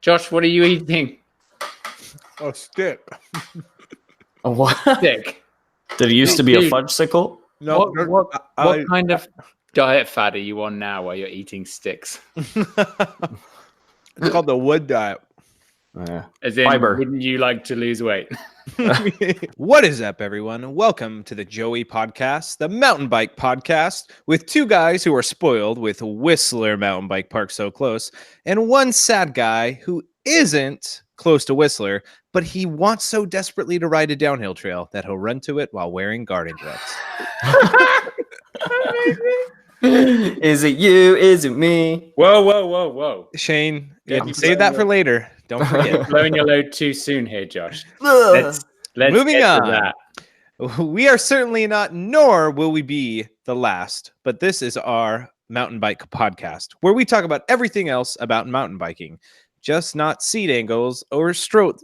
Josh, what are you eating? A stick. A what? Stick. Did it used to be a fudgesicle? No. What kind of diet fad are you on now while you're eating sticks? It's called the wood diet. As in, Fiber. wouldn't you like to lose weight? What is up, everyone? Welcome to the Joey Podcast, the mountain bike podcast, with two guys who are spoiled with Whistler Mountain Bike Park so close, and one sad guy who isn't close to Whistler, but he wants so desperately to ride a downhill trail that he'll run to it while wearing garden gloves. Is it you? Is it me? Whoa. Shane, Yeah, save that for later. Don't forget. Blowing your load too soon here, Josh. Let's Moving get to on. that. We are certainly not, nor will we be the last, but this is our mountain bike podcast where we talk about everything else about mountain biking, just not seat angles or stroke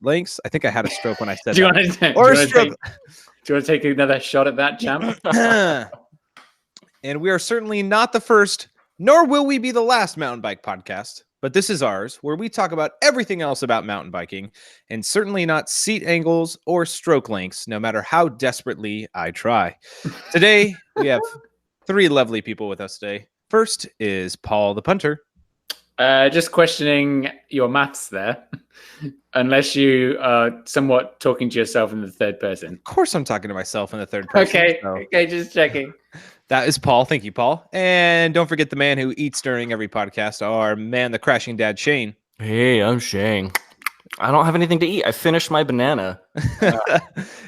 lengths. I think I had a stroke when I said Do you that. want to take another shot at that, champ? And we are certainly not the first, nor will we be the last mountain bike podcast. But this is ours, where we talk about everything else about mountain biking, and certainly not seat angles or stroke lengths, no matter how desperately I try. Today, we have three lovely people with us today. First is Paul the punter. Just questioning your maths there, unless you are somewhat talking to yourself in the third person. Of course I'm talking to myself in the third person. Okay, just checking. That is Paul. Thank you, Paul. And don't forget the man who eats during every podcast, our man, the crashing dad, Shane. Hey, I'm Sheyn. I don't have anything to eat. I finished my banana.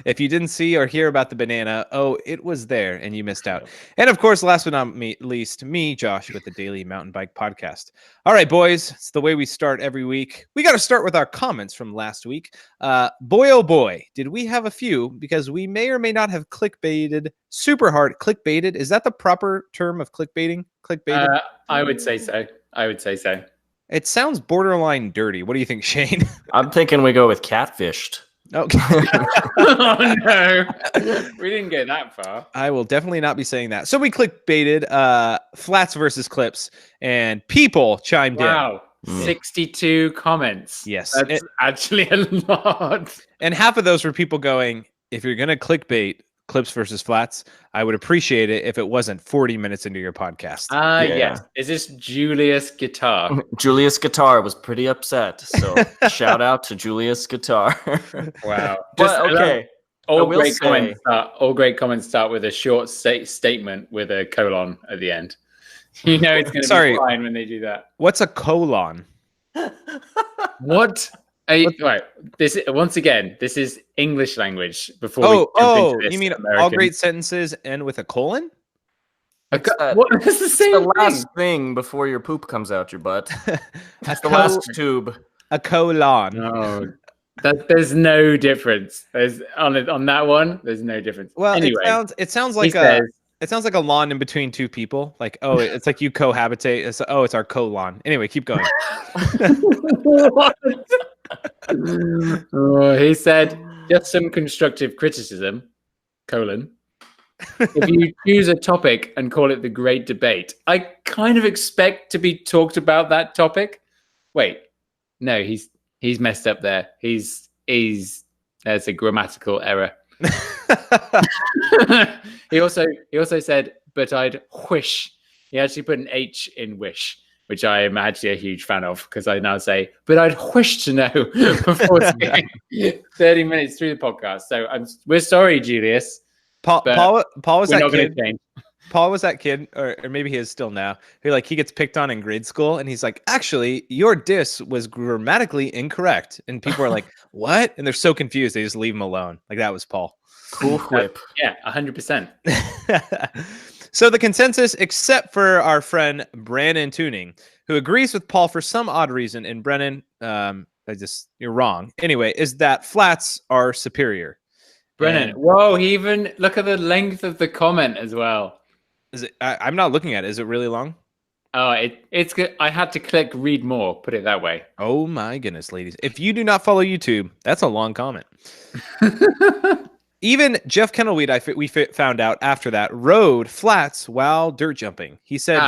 If you didn't see or hear about the banana, it was there and you missed out. And of course, last but not least, me, Josh, with the Daily Mountain Bike Podcast. All right, boys, it's the way we start every week. We got to start with our comments from last week. Boy, oh boy, did we have a few, because we may or may not have clickbaited super hard. Clickbaited? Is that the proper term of clickbaiting? Clickbaited? I would say so. It sounds borderline dirty. What do you think, Shane? I'm thinking we go with catfished. Okay. Oh, no. We didn't get that far. I will definitely not be saying that. So we clickbaited flats versus clips, and people chimed in. Wow. 62 comments. Yes. That's actually a lot. And half of those were people going, if you're going to clickbait clips versus flats, I would appreciate it if it wasn't 40 minutes into your podcast. Yes. Is this Julius Guitar? Julius Guitar was pretty upset. So shout out to Julius Guitar. Wow. But, okay. All great comments start with a short statement with a colon at the end. You know it's going to be fine when they do that. What's a colon? What? Right. This is English language. Before we jump into this, you mean American. all great sentences end with a colon? It's the same the last thing before your poop comes out your butt. That's the last tube. A colon. No, there's no difference. There's on that one. There's no difference. Well, anyway, it sounds like a lawn in between two people. Like, it's like you cohabitate. It's our colon. Anyway, keep going. What? He said, just some constructive criticism, colon. If you choose a topic and call it the great debate, I kind of expect to be talked about that topic. Wait, no, he's messed up there. There's a grammatical error. He also said, but I'd wish. He actually put an H in wish, which I am actually a huge fan of, because I now say, but I'd wish to know before 30 minutes through the podcast. So we're sorry, Julius. Paul was that kid. Change. Paul was that kid, or maybe he is still now, who he gets picked on in grade school, and he's like, actually, your diss was grammatically incorrect. And people are like, what? And they're so confused, they just leave him alone. Like, that was Paul. Cool whip. Yeah, 100%. So the consensus, except for our friend Brandon Tuning, who agrees with Paul for some odd reason, and Brennan, you're wrong. Anyway, is that flats are superior. Brennan, whoa! He even look at the length of the comment as well. Is it? I'm not looking at it. Is it really long? Oh, it's good. I had to click read more. Put it that way. Oh my goodness, ladies! If you do not follow YouTube, that's a long comment. Even Jeff Kennelweed, we found out after that, rode flats while dirt jumping. He said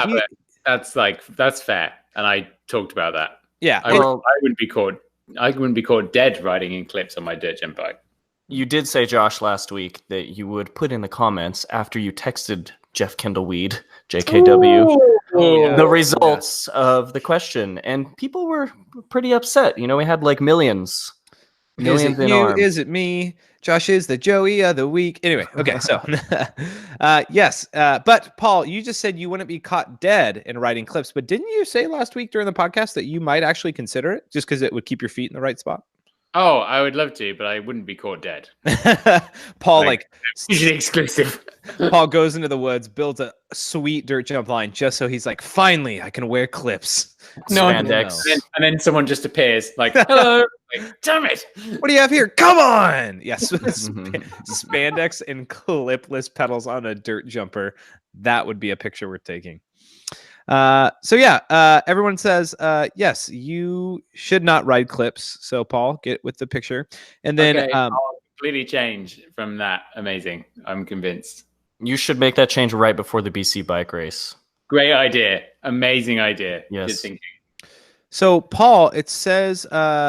that's fair, and I talked about that. Yeah. I wouldn't be caught. I wouldn't be caught dead riding in clips on my dirt gem bike. You did say, Josh, last week that you would put in the comments after you texted Jeff Kendall-Weed, JKW, the results of the question, and people were pretty upset. You know, we had like millions Is it in you? arms. Is it me? Josh is the Joey of the week. Anyway, okay, so yes, but Paul, you just said you wouldn't be caught dead in writing clips, but didn't you say last week during the podcast that you might actually consider it just because it would keep your feet in the right spot? Oh, I would love to, but I wouldn't be caught dead. Paul, usually exclusive. Paul goes into the woods, builds a sweet dirt jump line just so he's like, finally, I can wear clips. Spandex. And then someone just appears like, hello. Like, damn it. What do you have here? Come on. Yes. Spandex and clipless pedals on a dirt jumper. That would be a picture we're taking. So yeah, everyone says, yes, you should not ride clips. So Paul, get with the picture. And then okay, I'll completely change from that. Amazing. I'm convinced. You should make that change right before the BC bike race. Great idea. Amazing idea. Yes. Good thinking. So Paul, it says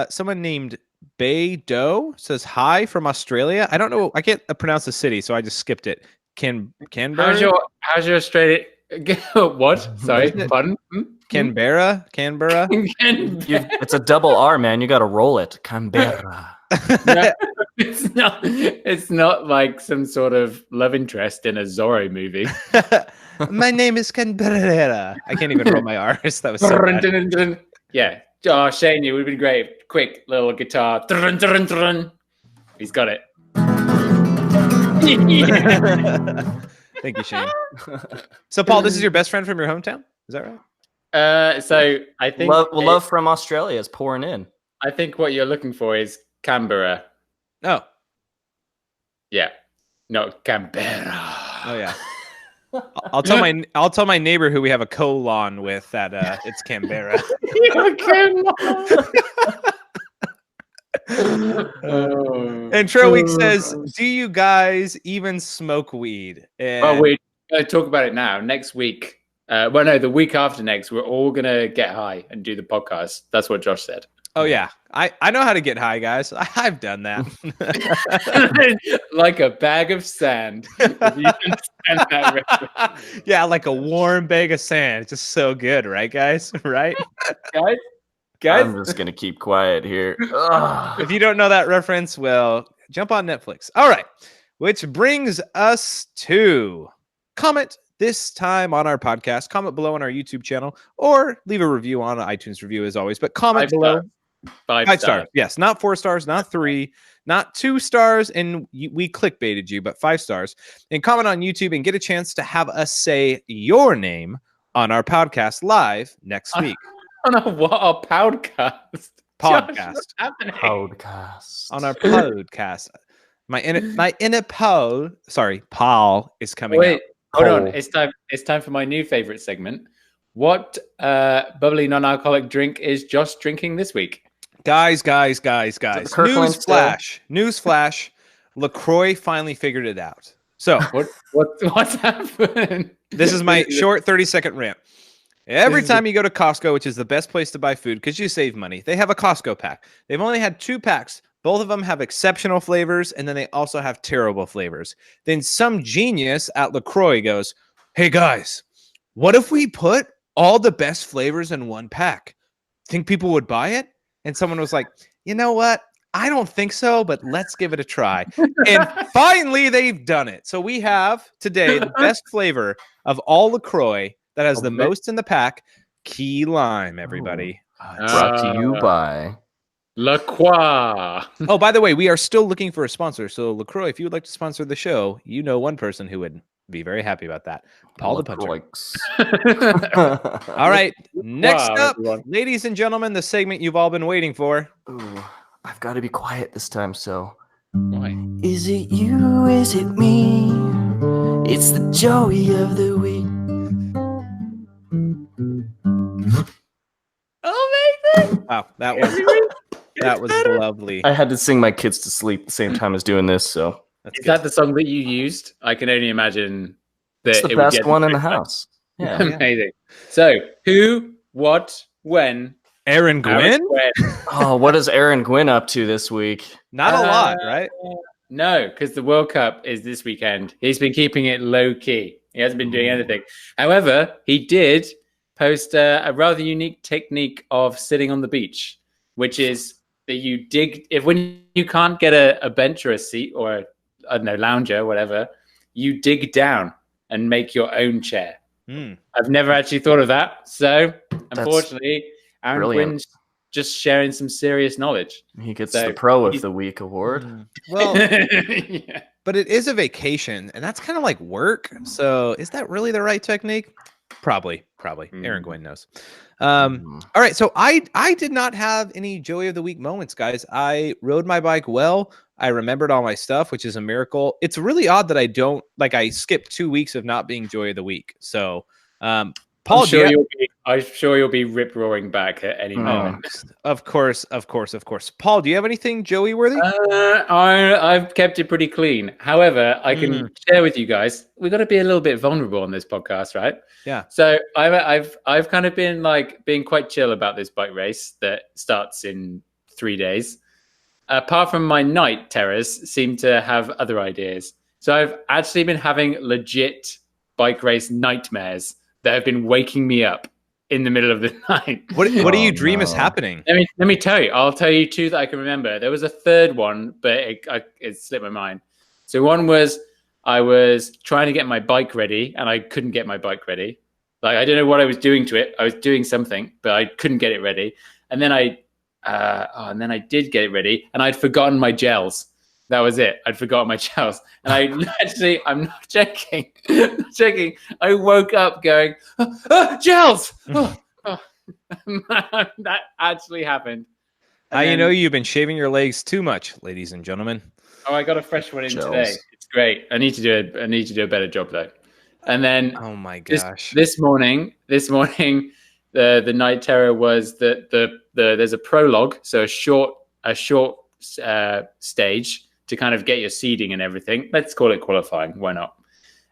someone named Bay Doe says hi from Australia. I don't know. I can't pronounce the city, so I just skipped it. Canberra? How's your Australia? What? Sorry, pardon? Canberra? It's a double R, man. You got to roll it. Canberra. No, it's not like some sort of love interest in a Zorro movie. My name is Canberra. I can't even roll my R's. That was so bad. Yeah. Oh, Sheyn, it would have been great. Quick little guitar. He's got it. Thank you, Sheyn. So, Paul, this is your best friend from your hometown? Is that right? So I think love from Australia is pouring in. I think what you're looking for is Canberra. Oh. Yeah. No, Canberra. Oh yeah. I'll tell my neighbor who we have a colon with that it's Canberra. And Trail Week says, do you guys even smoke weed? And well, we're going to talk about it now. Next week. Well, no, the week after next, we're all going to get high and do the podcast. That's what Josh said. Oh, yeah. I know how to get high, guys. I've done that. Like a bag of sand. If you understand that reference. Yeah, like a warm bag of sand. It's just so good, right, guys? Right? Guys? I'm just going to keep quiet here. If you don't know that reference, well, jump on Netflix. All right. Which brings us to comment this time on our podcast. Comment below on our YouTube channel or leave a review on an iTunes review as always. But comment below. Five stars. Yes, not 4 stars, not 3, not 2 stars. And we clickbaited you, but 5 stars. And comment on YouTube and get a chance to have us say your name on our podcast live next week. On our what? Our podcast. Podcast. Podcast. On our podcast. My inner Paul. Sorry, Paul is coming out. Hold on. It's time for my new favorite segment. What bubbly non-alcoholic drink is Josh drinking this week? Guys. Newsflash. LaCroix finally figured it out. So what's happened? This is my short 30-second rant. Every time you go to Costco, which is the best place to buy food because you save money, they have a Costco pack. They've only had 2 packs. Both of them have exceptional flavors, and then they also have terrible flavors. Then some genius at LaCroix goes, hey, guys, what if we put all the best flavors in one pack? Think people would buy it? And someone was like, you know what? I don't think so, but let's give it a try. And finally, they've done it. So we have today the best flavor of all LaCroix that has the most in the pack, key lime, everybody. Brought to you by LaCroix. Oh, by the way, we are still looking for a sponsor. So LaCroix, if you would like to sponsor the show, you know one person who would be very happy about that. Paul the Puncher. All right. Next up, ladies and gentlemen, the segment you've all been waiting for. Ooh, I've got to be quiet this time, so. Why? Is it you? Is it me? It's the Joey of the week. Amazing! Wow, that was lovely. I had to sing my kids to sleep at the same time as doing this, so. Is that the song that you used? I can only imagine that it's the best one in the house. Yeah. Amazing. So, who, what, when, Aaron Gwynn? Oh, what is Aaron Gwynn up to this week? Not a lot, right? No, because the World Cup is this weekend. He's been keeping it low key. He hasn't been doing anything. However, he did post a rather unique technique of sitting on the beach, which is that you dig when you can't get a bench or a seat or I don't know, lounger, whatever, you dig down and make your own chair. I've never actually thought of that. So unfortunately, Aaron Quinn's just sharing some serious knowledge. He gets the Pro of the Week award. Well, but it is a vacation, and that's kind of like work. So is that really the right technique? Probably. Aaron Gwynn knows. All right. So I did not have any Joey of the Week moments, guys. I rode my bike well. I remembered all my stuff, which is a miracle. It's really odd that I skipped 2 weeks of not being Joey of the Week. So, Paul, I'm sure you'll be rip roaring back at any moment. Of course. Paul, do you have anything Joey worthy? I've kept it pretty clean. However, I can share with you guys. We've got to be a little bit vulnerable on this podcast, right? Yeah. So I've kind of been being quite chill about this bike race that starts in 3 days. Apart from my night terrors, seem to have other ideas. So I've actually been having legit bike race nightmares that have been waking me up in the middle of the night. What do you dream is happening? Let me tell you. I'll tell you two that I can remember. There was a third one, but it slipped my mind. So one was I was trying to get my bike ready, and I couldn't get my bike ready. Like I don't know what I was doing to it. I was doing something, but I couldn't get it ready. And then I did get it ready, and I'd forgotten my gels. That was it. I'd forgotten my gels. And I'm not checking. I woke up going, gels! That actually happened. You know you've been shaving your legs too much, ladies and gentlemen. Oh, I got a fresh one in today. It's great. I need to do a better job though. And then oh my gosh. This morning, the night terror was that there's a prologue, so a short stage to kind of get your seeding and everything. Let's call it qualifying. Why not?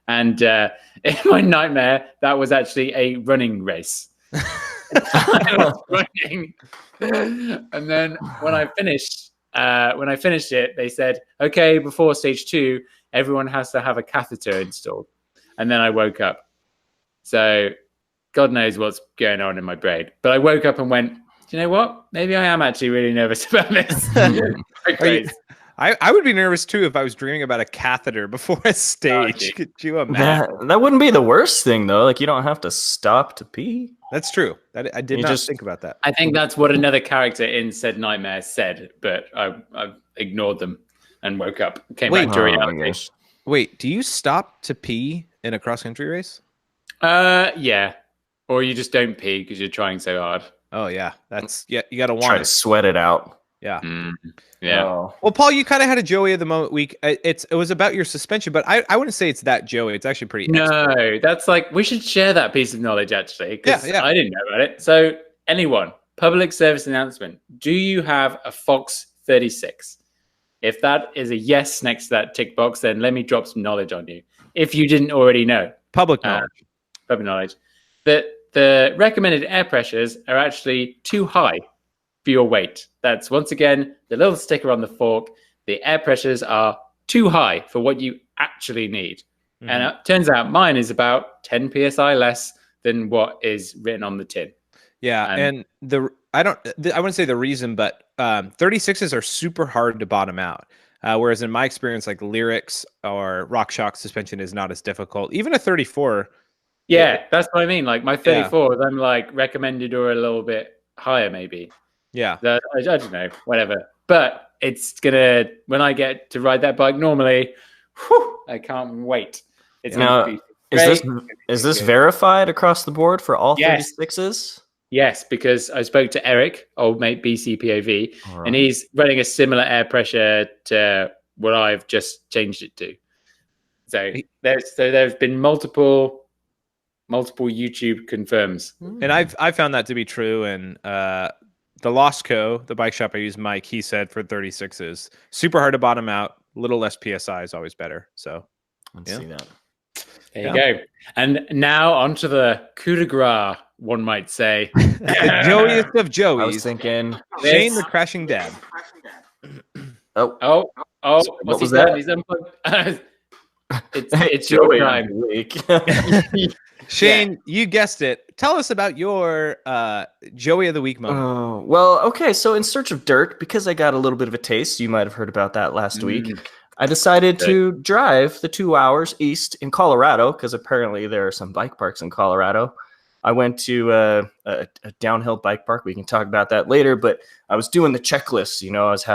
And in my nightmare, that was actually a running race. I was running, and then when I finished it, they said, "Okay, before stage 2, everyone has to have a catheter installed." And then I woke up. So God knows what's going on in my brain. But I woke up and went, "Do you know what? Maybe I am actually really nervous about this." I would be nervous too if I was dreaming about a catheter before a stage. Could you imagine? That wouldn't be the worst thing though. Like you don't have to stop to pee. That's true. I did not think about that. I think that's what another character in said nightmare said, but I ignored them and woke up. Came back to reality. Wait, do you stop to pee in a cross country race? Yeah. Or you just don't pee because you're trying so hard. Oh yeah, you got to try to sweat it out. Yeah. Yeah. Oh. Well, Paul, you kind of had a Joey of the moment week. It was about your suspension, but I wouldn't say it's that Joey. It's actually pretty. No, that's we should share that piece of knowledge actually, because I didn't know about it. So anyone, public service announcement: do you have a Fox 36? If that is a yes next to that tick box, then let me drop some knowledge on you. If you didn't already know, public knowledge, that the recommended air pressures are actually too high for your weight. That's once again the little sticker on the fork. The air pressures are too high for what you actually need. And it turns out mine is about 10 psi less than what is written on the tin. Yeah, and I wouldn't say the reason, but 36s are super hard to bottom out. Whereas in my experience, like Lyrics or RockShox suspension is not as difficult. Even a 34. Yeah, that's what I mean. Like my 34s, I'm like recommended or a little bit higher maybe. Yeah. I don't know, whatever. But it's gonna, when I get to ride that bike normally, I can't wait. It's now, is this verified across the board for all 36s? Yes, because I spoke to Eric, old mate BCPOV, and he's running a similar air pressure to what I've just changed it to. So there's been multiple YouTube confirms. And I've found that to be true. And the Lost Co., the bike shop I use, Mike, he said for 36s, super hard to bottom out, little less PSI is always better. So let's see that. There you go. And now onto the coup de grace one might say. The joeyest of I was joeys. thinking. Shane the crashing dad. Oh, Oh, What what's was he done? that? He's unplugged. it's your Joey of time. the week. Shane, you guessed it. Tell us about your Joey of the Week moment. Oh, well, okay. So, in search of dirt, because I got a little bit of a taste, you might have heard about that last week. I decided to drive the 2 hours east in Colorado because apparently there are some bike parks in Colorado. I went to a downhill bike park. We can talk about that later, but I was doing the checklist. You know, I was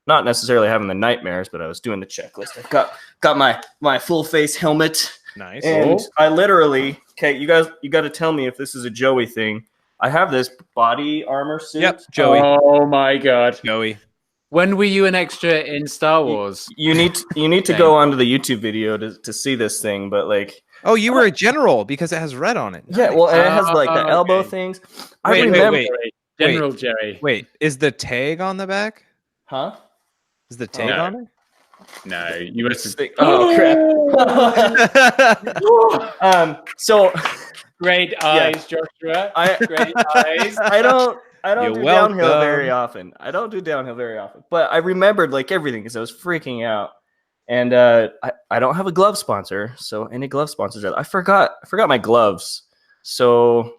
not necessarily having the nightmares, but I was doing the checklist. I've got my full face helmet. Nice. And I literally, okay, you got to tell me if this is a Joey thing. I have this body armor suit. Yep, Joey. Oh my god. Joey. When were you an extra in Star Wars? You need to go onto the YouTube video to see this thing, but like. Oh, you were a general because it has red on it. Yeah, well, and it has like the elbow okay. things. Wait, I remember. General Jerry. Wait, is the tag on the back? Huh? Is the tag No. on it? No, you were. Oh crap! So Great eyes, Joshua. Great eyes. I don't You're do welcome. downhill very often. But I remembered like everything because I was freaking out. And I don't have a glove sponsor, so any glove sponsors. I forgot my gloves. So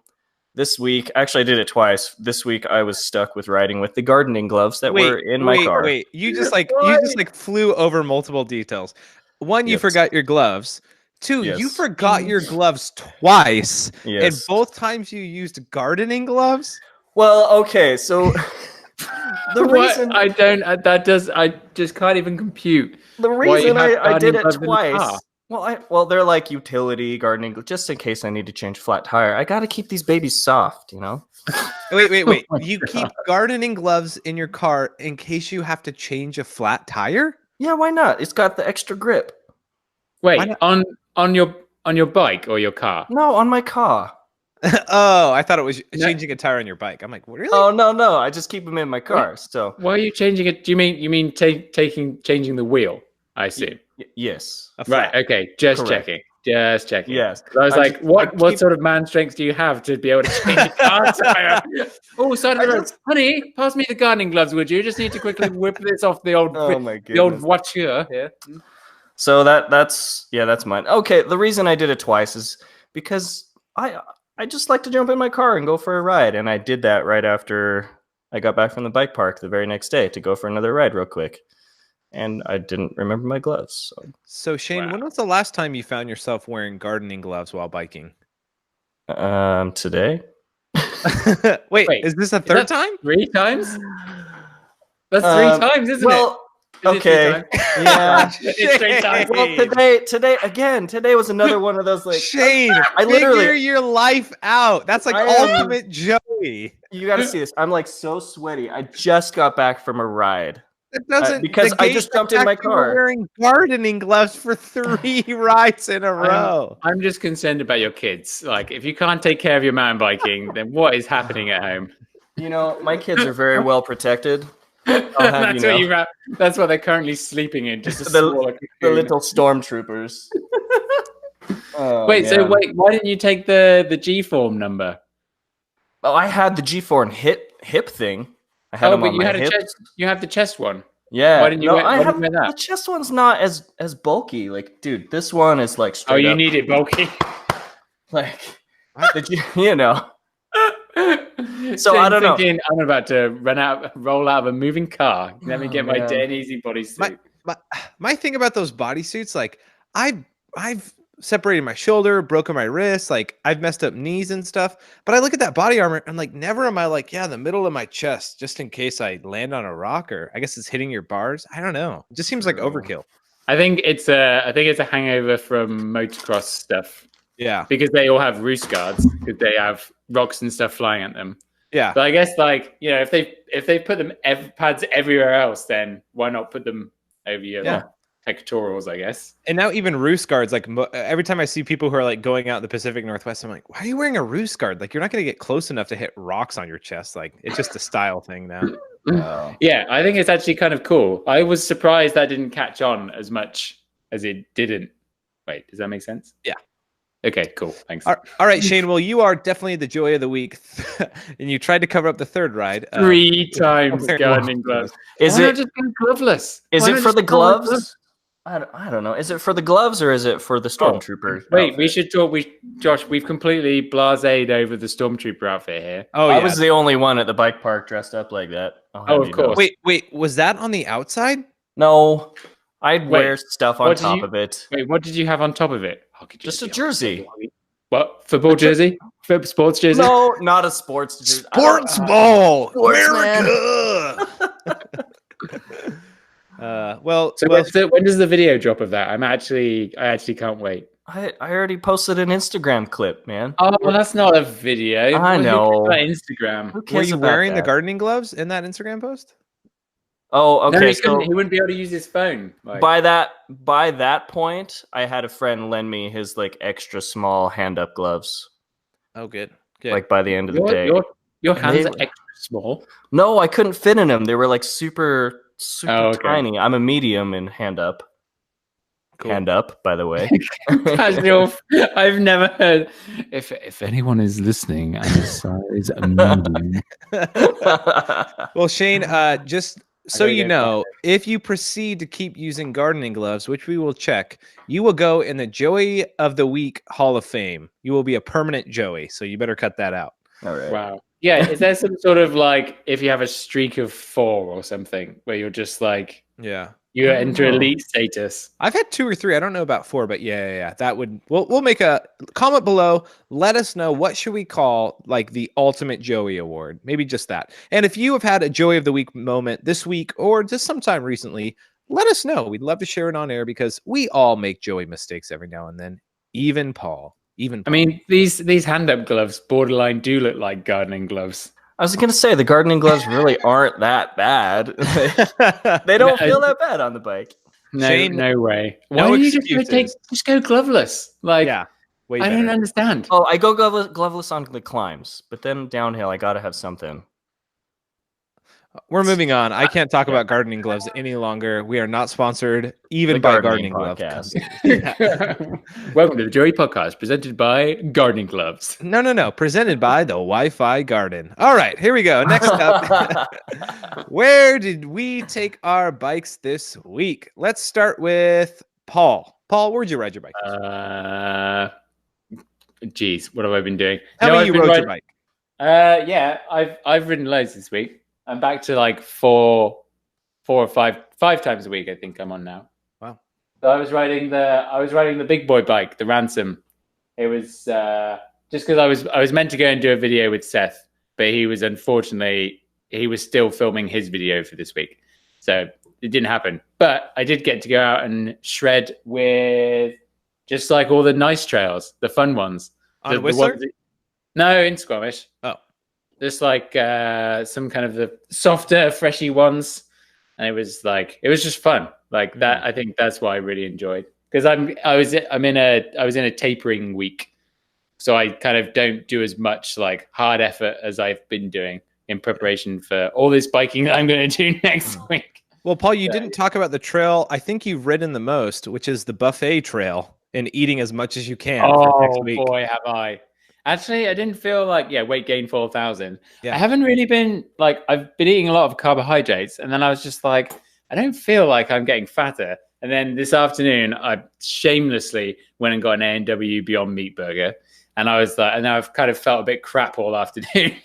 this week, actually, I did it twice. This week, I was stuck with riding with the gardening gloves that were in my car. Wait, you just flew over multiple details. One, you Yes. forgot your gloves. Two, you Yes. forgot your gloves twice. Yes. And both times you used gardening gloves. Well, okay, so the reason I just can't even compute. the why you reason have I did gardening it gloves in the car. twice. Well, they're like utility gardening, just in case I need to change flat tire. I got to keep these babies soft, you know. Wait. You keep gardening gloves in your car in case you have to change a flat tire? Yeah, why not? It's got the extra grip. Wait, Why not? on your bike or your car? No, on my car. Oh, I thought it was changing a tire on your bike. I'm like, really? Oh no, I just keep them in my car. So Why are you changing it? Do you mean changing the wheel? I see. yes, A flat. Right. Okay. Just Correct. checking. Just checking. yes. I was I like, just- what I keep- sort of man strength do you have to be able to change a car tire? Oh, sorry, I just- honey, pass me the gardening gloves, would you? Just need to quickly whip this off the old Oh my the old goodness. voiture here. So that's mine. Okay, the reason I did it twice is because I just like to jump in my car and go for a ride, and I did that right after I got back from the bike park the very next day to go for another ride real quick, and I didn't remember my gloves. So Shane, Wow. when was the last time you found yourself wearing gardening gloves while biking? Today. Wait, Wait, is this a that- third time? 3 times? That's 3 times, isn't well, it? Is it 3 okay. times? Yeah. It's 3 times. Well, today was another one of those like Shane, I literally- figure your life out. That's like I am- ultimate Joey. you got to see this. I'm like so sweaty. I just got back from a ride. That doesn't because negate I just the jumped in fact my you were car. wearing gardening gloves for 3 rides in a row. I'm just concerned about your kids. Like, if you can't take care of your mountain biking, then what is happening at home? You know, my kids are very well protected. I'll have That's you know. that's what they're currently sleeping in. Just a The- smaller The cocoon. little stormtroopers. Oh, So man. why didn't you take the G form number? Oh, I had the G4 hip thing. I had them but on you my had hip. you have the chest one. Yeah. Why didn't you no, wear- I why have didn't you wear that? the chest one's not as bulky. Like, dude, this one is like Oh, straight you up. need it bulky. Like, you know. So, I don't know. Thinking, I'm about to roll out of a moving car. Let me Oh, get my man. Dan Easy bodysuit. My thing about those bodysuits, like I've separated my shoulder, broken my wrist, like I've messed up knees and stuff. But I look at that body armor and like never am I like, yeah, the middle of my chest, just in case I land on a rock or I guess it's hitting your bars. I don't know. It just seems like True. overkill. I think it's a hangover from motocross stuff Yeah. because they all have roost guards because they have rocks and stuff flying at them. Yeah. But I guess if they put them pads everywhere else, then why not put them over your pectorals? I guess. And now even roost guards, like every time I see people who are like going out in the Pacific Northwest, I'm like, why are you wearing a roost guard? Like you're not going to get close enough to hit rocks on your chest. Like it's just a style thing now. Oh. Yeah, I think it's actually kind of cool. I was surprised that didn't catch on as much as it didn't. Wait, does that make sense? Yeah. Okay, cool. Thanks. All right, Shane. Well, you are definitely the joy of the week, and you tried to cover up the third ride 3 times wearing gardening gloves. Is Why not it just go gloveless? is Why it not for just the go with gloves? I don't know. Is it for the gloves or is it for the stormtrooper? Wait, we outfit? should talk. Josh, we've completely blased over the stormtrooper outfit here. Oh I yeah. was the only one at the bike park dressed up like that. I'll have Oh, of you know. course. Wait. Was that on the outside? No, I'd Wait, wear stuff on what did top you- of it. Wait, what did you have on top of it? Hockey Just a jersey. jersey. What? Football jersey? Sports jersey? No, not a sports jersey. Sports ball, Sports man. America. Well, So when does the video drop of that? I actually can't wait. I already posted an Instagram clip, man. Oh, well, that's not a video. I Who know. cares about Instagram. Who were cares you about wearing the that? gardening gloves in that Instagram post? Oh, No, okay. he wouldn't be able to use his phone. Like, By that point, I had a friend lend me his like extra small hand up gloves. Oh, good. Good. Like by the end of the day. your And hands they- are extra small. No, I couldn't fit in them. They were like super Oh, okay. tiny. I'm a medium in hand up. Cool. Hand up, by the way. Casual. I've never heard. If anyone is listening and is size medium, Well, Shane, just so gotta you go know, if you proceed to keep using gardening gloves, which we will check, you will go in the Joey of the Week Hall of Fame. You will be a permanent Joey, so you better cut that out. All right. wow. Yeah, is there some sort of like if you have a streak of 4 or something where you're just like Yeah. you I don't enter know. elite status? I've had 2 or 3. I don't know about 4, but yeah. That would we'll make a comment below. Let us know what should we call like the ultimate Joey award. Maybe just that. And if you have had a Joey of the Week moment this week or just sometime recently, let us know. We'd love to share it on air because we all make Joey mistakes every now and then. Even Paul. I mean, these hand-up gloves borderline do look like gardening gloves. I was gonna say the gardening gloves really aren't that bad. They don't feel that bad on the bike. No, Shane, no way. no Why don't you just excuses. go gloveless? Like, yeah. Way I better. don't understand. Oh, I go gloveless on the climbs, but then downhill I gotta have something. We're moving on. I can't talk about gardening gloves any longer. We are not sponsored even The by gardening gardening gloves. podcast. Welcome to the Joey Podcast, presented by Gardening Gloves. No. Presented by the Wi-Fi Garden. All right, here we go. Next up, where did we take our bikes this week? Let's start with Paul. Paul, where'd you ride your bike? Geez, what have I been doing? Tell me I've you been rode riding- your bike. Yeah, I've ridden loads this week. I'm back to like four or five times a week. I think I'm on now. Wow. So I was riding the big boy bike, the Ransom. It was just because I was meant to go and do a video with Seth, but he was still filming his video for this week, so it didn't happen. But I did get to go out and shred with just like all the nice trails, the fun ones. On Whistler? No, in Squamish. Oh. Just like some kind of the softer, freshy ones. And it was just fun. Like that, I think that's what I really enjoyed. Because I was in a tapering week. So I kind of don't do as much like hard effort as I've been doing in preparation for all this biking that I'm going to do next week. Well, Paul, you didn't talk about the trail I think you've ridden the most, which is the buffet trail and eating as much as you can for next week. Boy, have I. Actually, I didn't feel like, weight gain 4,000. Yeah. I haven't really been like, I've been eating a lot of carbohydrates. And then I was just like, I don't feel like I'm getting fatter. And then this afternoon, I shamelessly went and got an A&W Beyond Meat burger. And I was like, and I've kind of felt a bit crap all afternoon.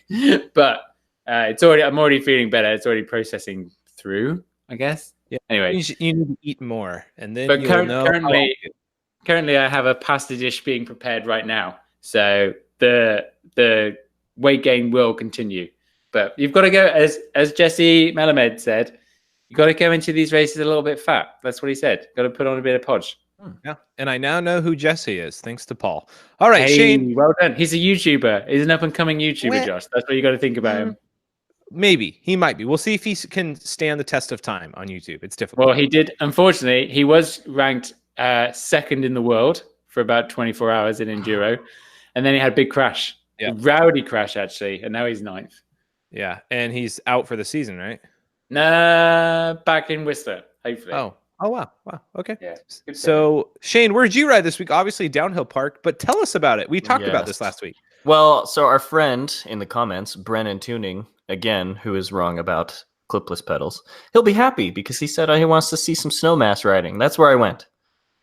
But I'm already feeling better. It's already processing through, I guess. Yeah. Anyway. You need to eat more. And then But you'll know. currently, I have a pasta dish being prepared right now. So the weight gain will continue, but you've got to go as Jesse Melamed said. You got to go into these races a little bit fat. That's what he said. Got to put on a bit of podge. Yeah, and I now know who Jesse is, thanks to Paul. All right, Hey, Shane. well done. He's a YouTuber. He's an up and coming YouTuber, Well- Josh. That's what you got to think about him. Maybe he might be. We'll see if he can stand the test of time on YouTube. It's difficult. Well, he did. Unfortunately, he was ranked second in the world for about 24 hours in enduro, and then he had a big crash. Yeah. A rowdy crash actually, and now he's 9th. Yeah, and he's out for the season, right? Nah, back in Whistler, hopefully. Oh, Oh wow. Okay. Yeah. Good So Shane, where did you ride this week? Obviously downhill park, but tell us about it. We talked about this Yes. last week. Well, so our friend in the comments, Brennan Tuning, again, who is wrong about clipless pedals, he'll be happy because he said he wants to see some snowmass riding. That's where I went.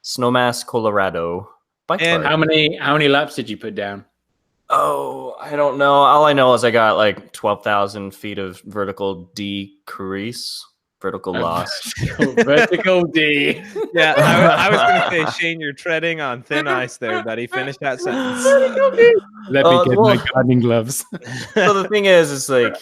Snowmass, Colorado. Bike And park. how many laps did you put down? Oh, I don't know. All I know is I got like 12,000 feet of vertical decrease, vertical loss. Vertical D. yeah, I was going to say, Shane, you're treading on thin ice there, buddy. Finish that sentence. Let me get my well- gardening gloves. So the thing is like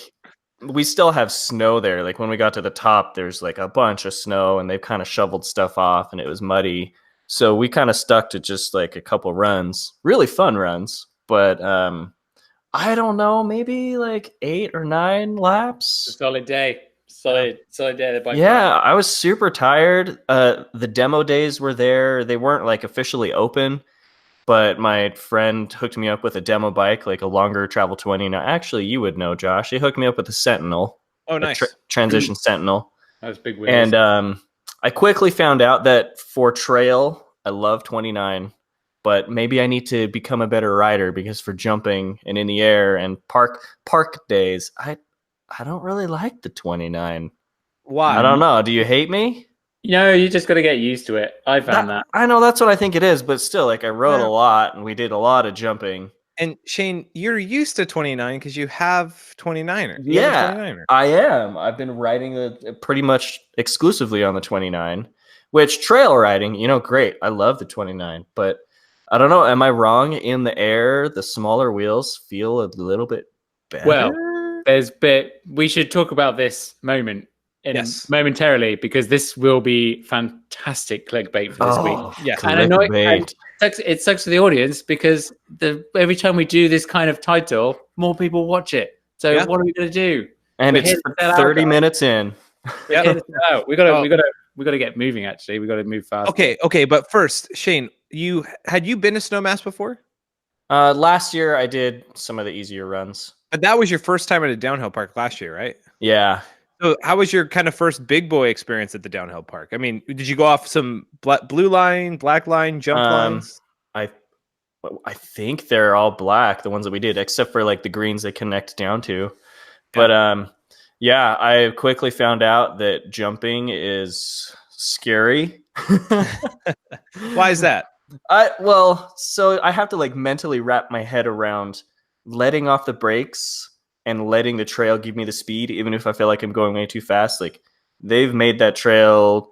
we still have snow there. Like when we got to the top, there's like a bunch of snow and they've kind of shoveled stuff off and it was muddy. So we kind of stuck to just like a couple runs, really fun runs. But I don't know, maybe like 8 or 9 laps. Solid day. Solid day of the bike. Yeah, I was super tired. The demo days were there. They weren't like officially open, but my friend hooked me up with a demo bike, like a longer travel 20. Now, actually, you would know, Josh. He hooked me up with a Sentinel. Oh, nice. Transition Sentinel. That was big wheels. And I quickly found out that for trail, I love 29, but maybe I need to become a better rider because for jumping and in the air and park days, I don't really like the 29. Why? I don't know. Do you hate me? you just got to get used to it. I found that. I know that's what I think it is, but still, like I rode a lot and we did a lot of jumping. And Shane, you're used to 29 because you have 29er. Yeah, I am. I've been riding pretty much exclusively on the 29, which trail riding, great. I love the 29, but I don't know. Am I wrong? In the air, the smaller wheels feel a little bit better. Well, we should talk about this momentarily because this will be fantastic clickbait for this week. Yes. And I know it sucks for the audience because every time we do this kind of title, more people watch it. So what are we going to do? And it's 30 minutes in. Yeah, we got to get moving. Actually, we got to move fast. Okay. But first, Shane, had you been to Snowmass before? Last year, I did some of the easier runs. But that was your first time at a downhill park last year, right? Yeah. So how was your kind of first big boy experience at the downhill park? I mean, did you go off some blue line, black line, jump lines? I think they're all black, the ones that we did, except for like the greens they connect down to. But I quickly found out that jumping is scary. Why is that? So I have to like mentally wrap my head around letting off the brakes and letting the trail give me the speed, even if I feel like I'm going way too fast. Like they've made that trail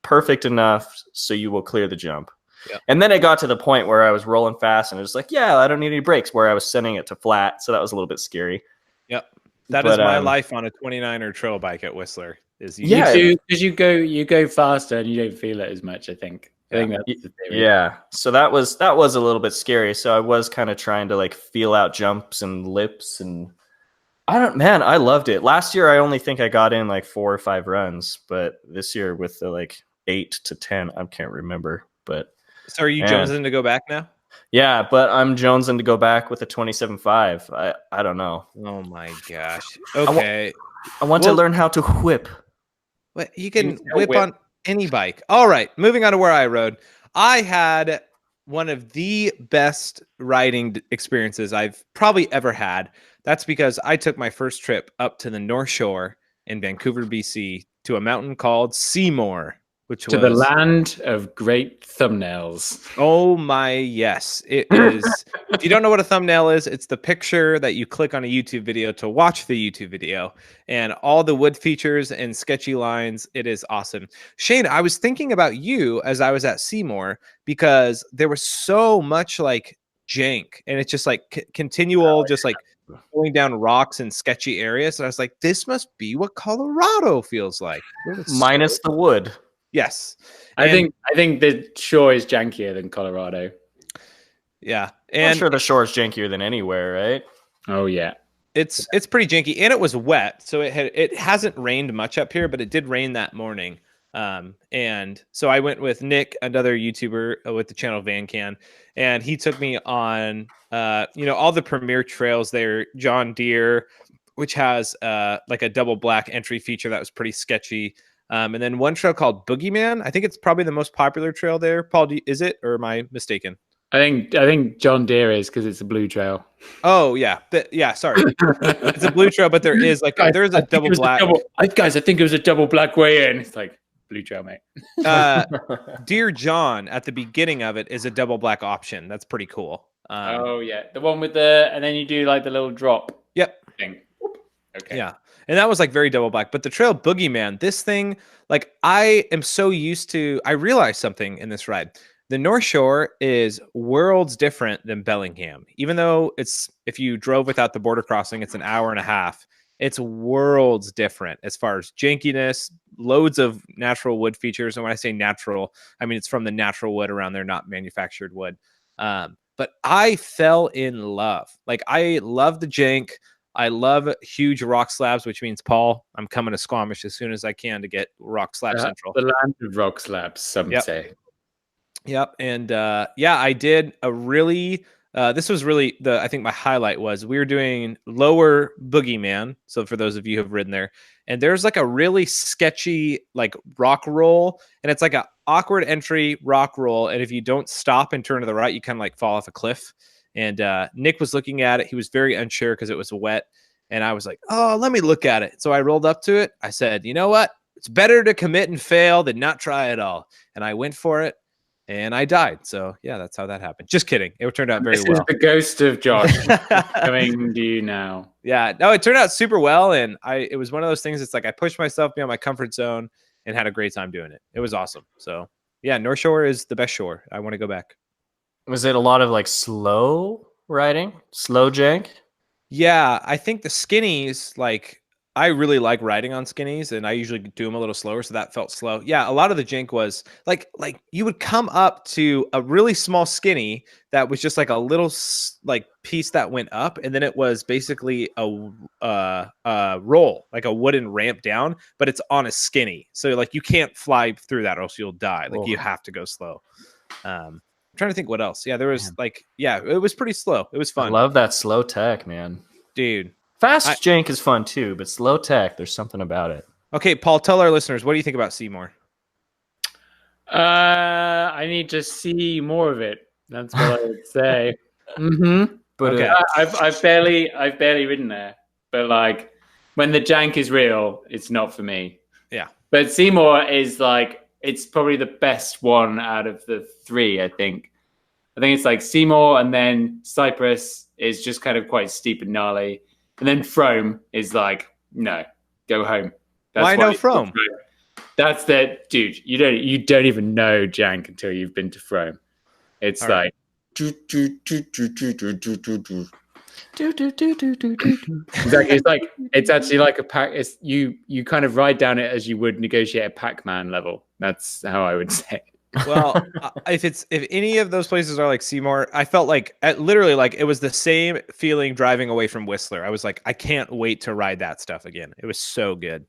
perfect enough so you will clear the jump. Yeah. And then it got to the point where I was rolling fast and it was like, I don't need any brakes, where I was sending it to flat. So that was a little bit scary. Yep. That is my life on a 29er trail bike at Whistler. Because you go faster and you don't feel it as much, I think. I think that's the theory. Yeah. So that was a little bit scary. So I was kind of trying to like feel out jumps and lips, and I loved it. Last year I only think I got in like 4 or 5 runs, but this year with the like 8 to 10, I can't remember. But so are you jonesing to go back now? Yeah, but I'm jonesing to go back with a 27.5. I don't know. Oh my gosh. Okay. I want to learn how to whip. What you can whip on any bike. All right, moving on to where I rode. I had one of the best riding experiences I've probably ever had. That's because I took my first trip up to the North Shore in Vancouver, BC, to a mountain called Seymour, which was the land of great thumbnails. Oh my, yes. It is. If you don't know what a thumbnail is, it's the picture that you click on a YouTube video to watch the YouTube video, and all the wood features and sketchy lines. It is awesome. Shane, I was thinking about you as I was at Seymour because there was so much like jank, and it's just like continual, just like going down rocks and sketchy areas. And I was like, this must be what Colorado feels like. Minus the wood. Yes. I think the shore is jankier than Colorado. Yeah. And I'm sure the shore is jankier than anywhere, right? Oh yeah. It's pretty janky, and it was wet. So it hasn't rained much up here, but it did rain that morning. And so I went with Nick, another YouTuber with the channel Van Can, and he took me on all the premier trails there, John Deere, which has like a double black entry feature that was pretty sketchy. And then one trail called Boogeyman. I think it's probably the most popular trail there. Paul, is it, or am I mistaken? I think John Deere is because it's a blue trail. Oh yeah, sorry, it's a blue trail, but there is like there's a double black. Guys, I think it was a double black way in. It's like blue trail, mate. Dear John, at the beginning of it is a double black option. That's pretty cool. Oh yeah, the one with and then you do like the little drop. Yep. Thing. Okay. Yeah. And that was like very double black. But the trail Boogeyman, this thing, like I am so used to, I realized something in this ride. The North Shore is worlds different than Bellingham. Even though if you drove without the border crossing, it's an hour and a half. It's worlds different as far as jankiness, loads of natural wood features. And when I say natural, I mean, it's from the natural wood around there, not manufactured wood. But I fell in love. Like I love the jank. I love huge rock slabs, which means, Paul, I'm coming to Squamish as soon as I can to get rock slab central. The land of rock slabs, some say. Yep. And I did a really, this was really I think my highlight was we were doing lower Boogeyman. So for those of you who have ridden there, and there's like a really sketchy like rock roll, and it's like an awkward entry rock roll. And if you don't stop and turn to the right, you kind of like fall off a cliff. And Nick was looking at it. He was very unsure because it was wet. And I was like, oh, let me look at it. So I rolled up to it. I said, you know what? It's better to commit and fail than not try at all. And I went for it and I died. So yeah, that's how that happened. Just kidding. It turned out very well. This is the ghost of Josh coming to you now. Yeah, no, it turned out super well. And it was one of those things. It's like I pushed myself beyond my comfort zone and had a great time doing it. It was awesome. So yeah, North Shore is the best shore. I want to go back. Was it a lot of like slow riding, slow jank? Yeah, I think the skinnies, like I really like riding on skinnies, and I usually do them a little slower, so that felt slow. Yeah, a lot of the jank was like you would come up to a really small skinny that was just like a little like piece that went up, and then it was basically a roll, like a wooden ramp down, but it's on a skinny, so like you can't fly through that, or else you'll die. Like you have to go slow. I'm trying to think what else. Yeah, there was it was pretty slow. It was fun. I love that slow tech, man. Dude. Fast jank is fun too, but slow tech, there's something about it. Okay, Paul, tell our listeners, what do you think about Seymour? I need to see more of it. That's what I would say. Mm-hmm. But okay. I've barely ridden there. But like when the jank is real, it's not for me. Yeah. But Seymour is like, it's probably the best one out of the three, I think. I think it's like Seymour, and then Cypress is just kind of quite steep and gnarly. And then Frome is like, no, go home. Why no Frome? That's that, dude. You don't even know jank until you've been to Frome. It's all like, exactly. It's actually like a pack. It's you kind of ride down it as you would negotiate a Pac-Man level. That's how I would say. Well, if any of those places are like Seymour, I felt like literally like it was the same feeling driving away from Whistler. I was like, I can't wait to ride that stuff again. It was so good.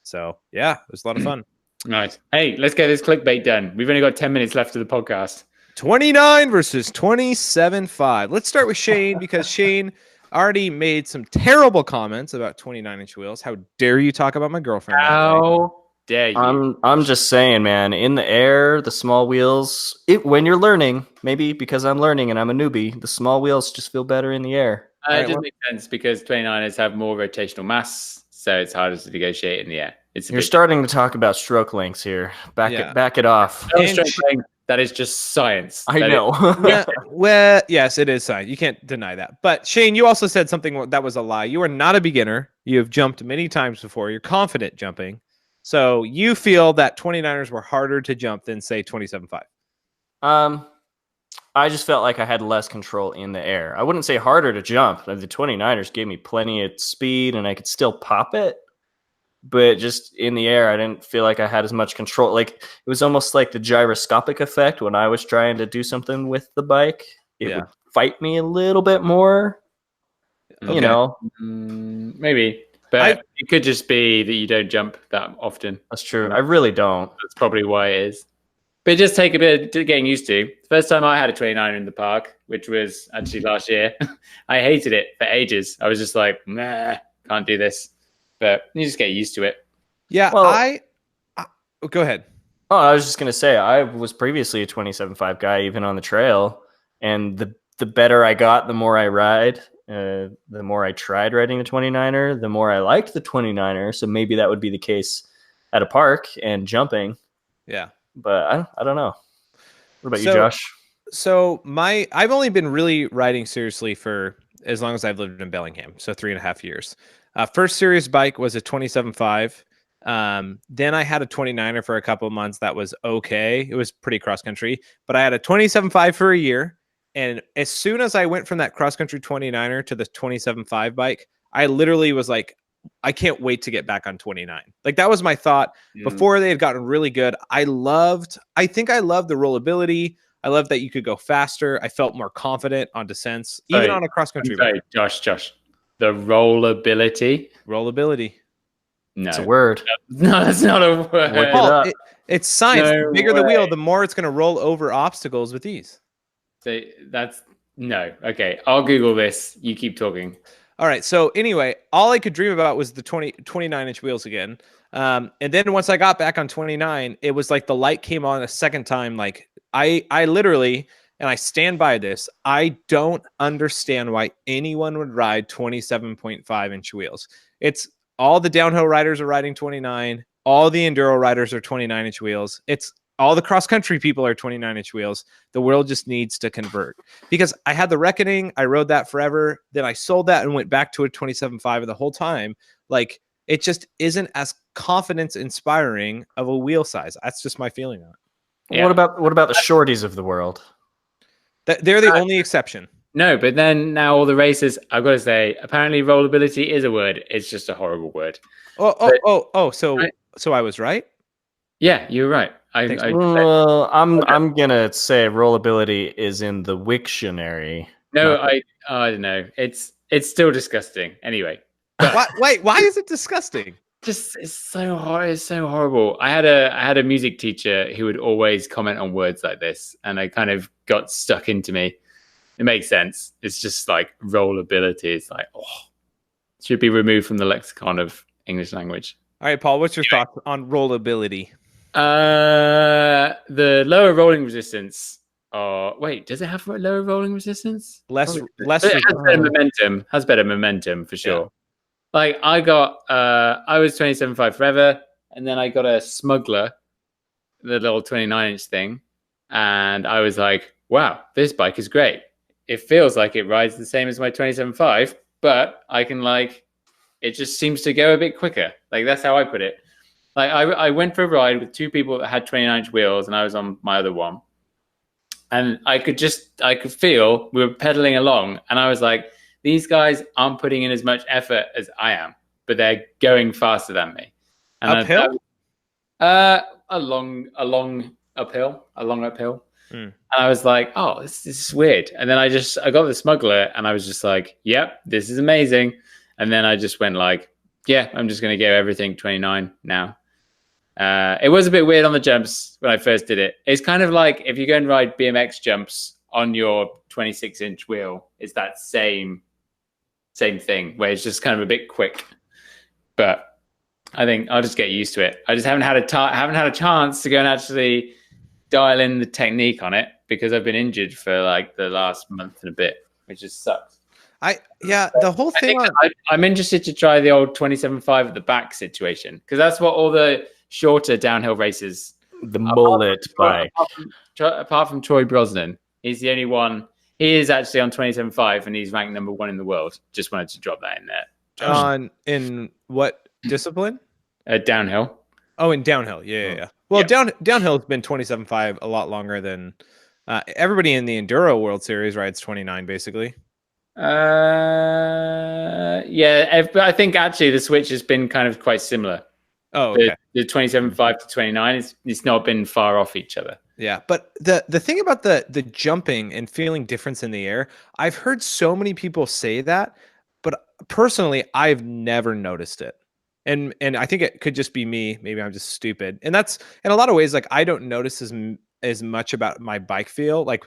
So yeah, it was a lot of fun. Nice. Hey, let's get this clickbait done. We've only got 10 minutes left of the podcast. 29 versus 27.5. Let's start with Sheyn, because Sheyn already made some terrible comments about 29-inch wheels. How dare you talk about my girlfriend? How dare you? I'm just saying, man, in the air, the small wheels, when you're learning, maybe because I'm learning and I'm a newbie, the small wheels just feel better in the air. It doesn't make sense because 29ers have more rotational mass, so it's harder to negotiate in the air. You're starting to talk about stroke lengths here. Back it off. That is just science. I know. Well, yes, it is science. You can't deny that. But Sheyn, you also said something that was a lie. You are not a beginner. You have jumped many times before. You're confident jumping. So you feel that 29ers were harder to jump than, say, 27.5? I just felt like I had less control in the air. I wouldn't say harder to jump. The 29ers gave me plenty of speed, and I could still pop it. But just in the air, I didn't feel like I had as much control. Like it was almost like the gyroscopic effect when I was trying to do something with the bike. It would fight me a little bit more. Okay. You know, maybe. But it could just be that you don't jump that often. That's true. I really don't. That's probably why it is. But it just take a bit of getting used to. The first time I had a 29er in the park, which was actually last year, I hated it for ages. I was just like, nah, can't do this. But you just get used to it. Yeah, well, Go ahead. Oh, I was just gonna say I was previously a 27.5 guy, even on the trail, and the better I got, the more I ride. The more I tried riding the 29er, the more I liked the 29er. So maybe that would be the case at a park and jumping. Yeah. But I don't know. What about you, So- Josh? So I've only been really riding seriously for as long as I've lived in Bellingham, so 3.5 years. First serious bike was a 27.5. Then I had a 29er for a couple of months. That was okay. It was pretty cross country, but I had a 27.5 for a year. And as soon as I went from that cross country 29er to the 27.5 bike, I literally was like, I can't wait to get back on 29. Like that was my thought before they had gotten really good. I think I loved the rollability. I love that you could go faster. I felt more confident on descents, even on a cross country bike. Josh. The rollability. Rollability. No, It's a word. No, that's not a word. Look it Paul, up. it's science. No The bigger the wheel, way. the more it's going to roll over obstacles with ease. So that's no. Okay, I'll Google this. You keep talking. All right. So anyway, all I could dream about was the 29-inch wheels again. And then once I got back on 29, it was like the light came on a second time. Like I literally, and I stand by this, I don't understand why anyone would ride 27.5-inch wheels. It's all the downhill riders are riding 29. All the enduro riders are 29-inch wheels. It's all the cross-country people are 29-inch wheels. The world just needs to convert. Because I had the Reckoning, I rode that forever. Then I sold that and went back to a 27.5 the whole time. Like, it just isn't as confidence-inspiring of a wheel size. That's just my feeling on it. Yeah. What about the shorties of the world? They're the only exception. No, but then now all the races, I've got to say, apparently rollability is a word. It's just a horrible word. So I was right? Yeah, you're right. Thanks. Well, I'm gonna say rollability is in the Wiktionary. no, Not I don't know. It's still disgusting. Anyway, Why is it disgusting? just it's so hard. It's so horrible. I had a music teacher who would always comment on words like this, and I kind of got stuck into me. It makes sense. It's just like rollability. It's like, oh, it should be removed from the lexicon of English language. All right, Paul, what's your thoughts on rollability? The lower rolling resistance. Wait, does it have lower rolling resistance? Less It has better momentum. Has better momentum for sure. Yeah. Like I was 27.5 forever, and then I got a Smuggler, the little 29-inch thing, and I was like, wow, this bike is great. It feels like it rides the same as my 27.5, but I can it just seems to go a bit quicker. Like that's how I put it. Like I went for a ride with two people that had 29-inch wheels, and I was on my other one, and I could feel we were pedaling along, and I was like, these guys aren't putting in as much effort as I am, but they're going faster than me. And uphill? A long uphill. And I was like, oh, this is weird. And then I got the Smuggler, and I was just like, yep, this is amazing. And then I just went like, yeah, I'm just going to go everything 29 now. It was a bit weird on the jumps when I first did it. It's kind of like if you go and ride BMX jumps on your 26-inch wheel, it's that same thing where it's just kind of a bit quick. But I think I'll just get used to it. I just haven't had a chance to go and actually dial in the technique on it because I've been injured for like the last month and a bit, which just sucks. The whole thing. I'm interested to try the old 27.5 at the back situation because that's what all the shorter downhill races. the mullet bike. Apart from Troy Brosnan, he's the only one. He is actually on 27.5 and he's ranked number 1 in the world. Just wanted to drop that in there. In what discipline? Downhill. Oh, in downhill. Yeah. Well, downhill has been 27.5 a lot longer than everybody in the Enduro World Series rides 29 basically. I think actually the switch has been kind of quite similar. Oh, okay. The 27.5 to 29 it's not been far off each other. Yeah, but the thing about the jumping and feeling difference in the air, I've heard so many people say that, but personally, I've never noticed it. And I think it could just be me. Maybe I'm just stupid. And that's in a lot of ways, like I don't notice as much about my bike feel. Like,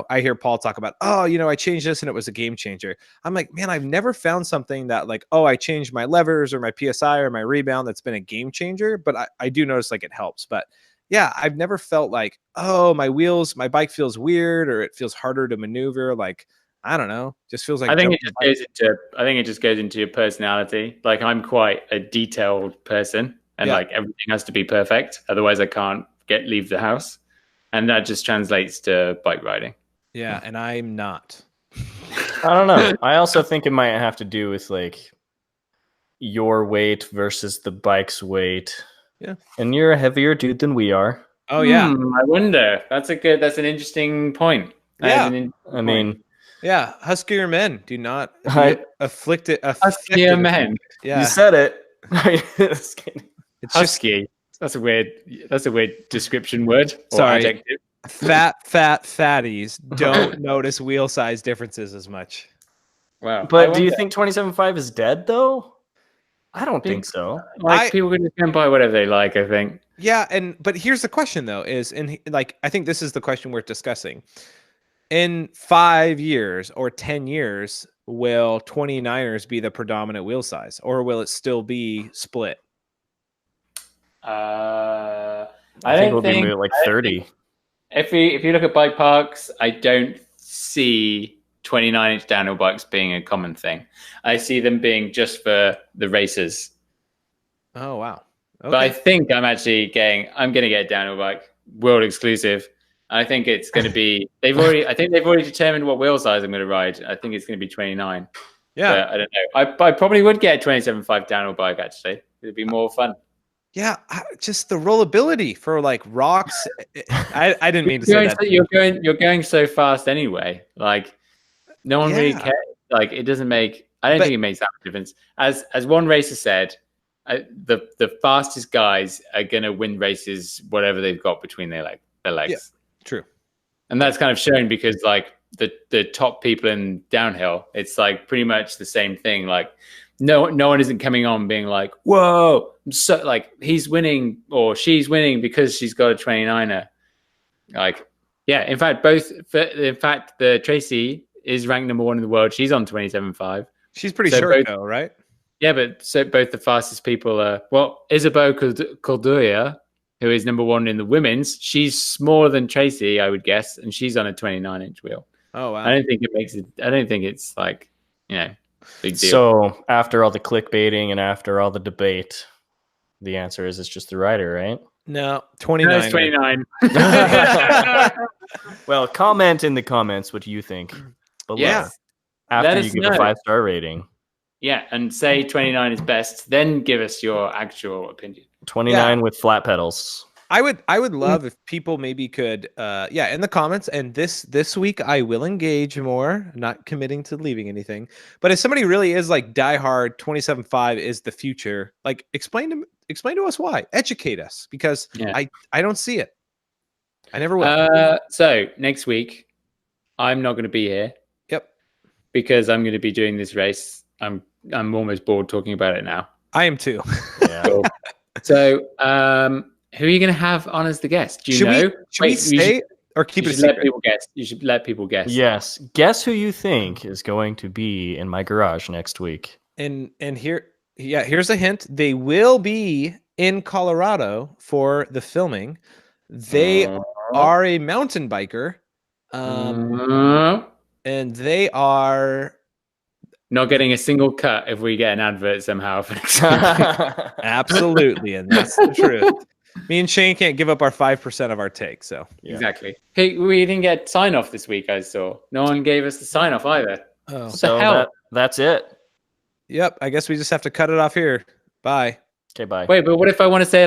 I hear Paul talk about, oh, I changed this and it was a game changer. I'm like, man, I've never found something that like, oh, I changed my levers or my PSI or my rebound that's been a game changer. But I do notice like it helps. But yeah, I've never felt like, oh, my bike feels weird or it feels harder to maneuver. Like, I don't know, just feels like I think it just goes into your personality. Like I'm quite a detailed person, and like everything has to be perfect, otherwise I can't leave the house, and that just translates to bike riding. Yeah, and I'm not. I don't know. I also think it might have to do with like your weight versus the bike's weight. Yeah, and you're a heavier dude than we are. Oh yeah, I wonder. That's an interesting point. Yeah, I mean. Yeah, huskier men do not afflicted. Huskier men. Yeah, you said it. It's husky. That's a weird description word. Sorry, adjective. Fat fatties don't notice wheel size differences as much. Wow. But do you think 27.5 is dead though? I don't think so. Like people can just buy whatever they like, I think. Yeah, but here's the question though: I think this is the question we're discussing. In 5 years or 10 years, will 29ers be the predominant wheel size, or will it still be split? I think it'll be like 30. If you look at bike parks, I don't see 29-inch downhill bikes being a common thing. I see them being just for the racers. Oh wow! Okay. But I think I'm going to get a downhill bike, world exclusive. I think it's going to be. I think they've already determined what wheel size I'm going to ride. I think it's going to be 29. Yeah, but I don't know. I probably would get a 27.5 downhill bike. Actually, it'd be more fun. Yeah, just the rollability for like rocks. I didn't mean to say that. You're going so fast anyway. Like no one really cares. Like it doesn't make. I don't think it makes that much difference. As one racer said, the fastest guys are going to win races, whatever they've got between their legs. Yeah. True. And that's kind of shown because like the top people in downhill, it's like pretty much the same thing. Like no one isn't coming on being like, whoa, so like he's winning or she's winning because she's got a 29er. Like, yeah, in fact, the Tracy is ranked number 1 in the world. She's on 27.5. She's pretty short though, right? Yeah, but both the fastest people are, Isabeau Corduia, who is number 1 in the women's, she's smaller than Tracy, I would guess, and she's on a 29-inch wheel. Oh wow! I don't think it's like, big deal. So after all the clickbaiting and after all the debate, the answer is it's just the rider, right? No, 29. No, it's 29. Well, comment in the comments what you think below. Yeah. After you give a 5-star rating. Yeah, and say 29 is best, then give us your actual opinion. 29 with flat pedals. I would love if people maybe could in the comments, and this week I will engage more, not committing to leaving anything, but if somebody really is like diehard 27.5 is the future, like explain to us why, educate us, because I don't see it. I never will. So next week I'm not going to be here. Yep. Because I'm going to be doing this race. I'm almost bored talking about it now. I am too. Yeah. So, who are you going to have on as the guest? Do you know? Should we say or keep it a secret? Let people guess. You should let people guess. Yes. Guess who you think is going to be in my garage next week. And here's a hint. They will be in Colorado for the filming. They are a mountain biker. And they are not getting a single cut if we get an advert somehow. Absolutely, and that's the truth. Me and Sheyn can't give up our 5% of our take, so exactly. Hey, we didn't get sign off this week. I saw no one gave us the sign off either. Oh, what the hell? That's it. Yep, I guess we just have to cut it off here. Bye. Okay, bye. Wait, but what if I want to say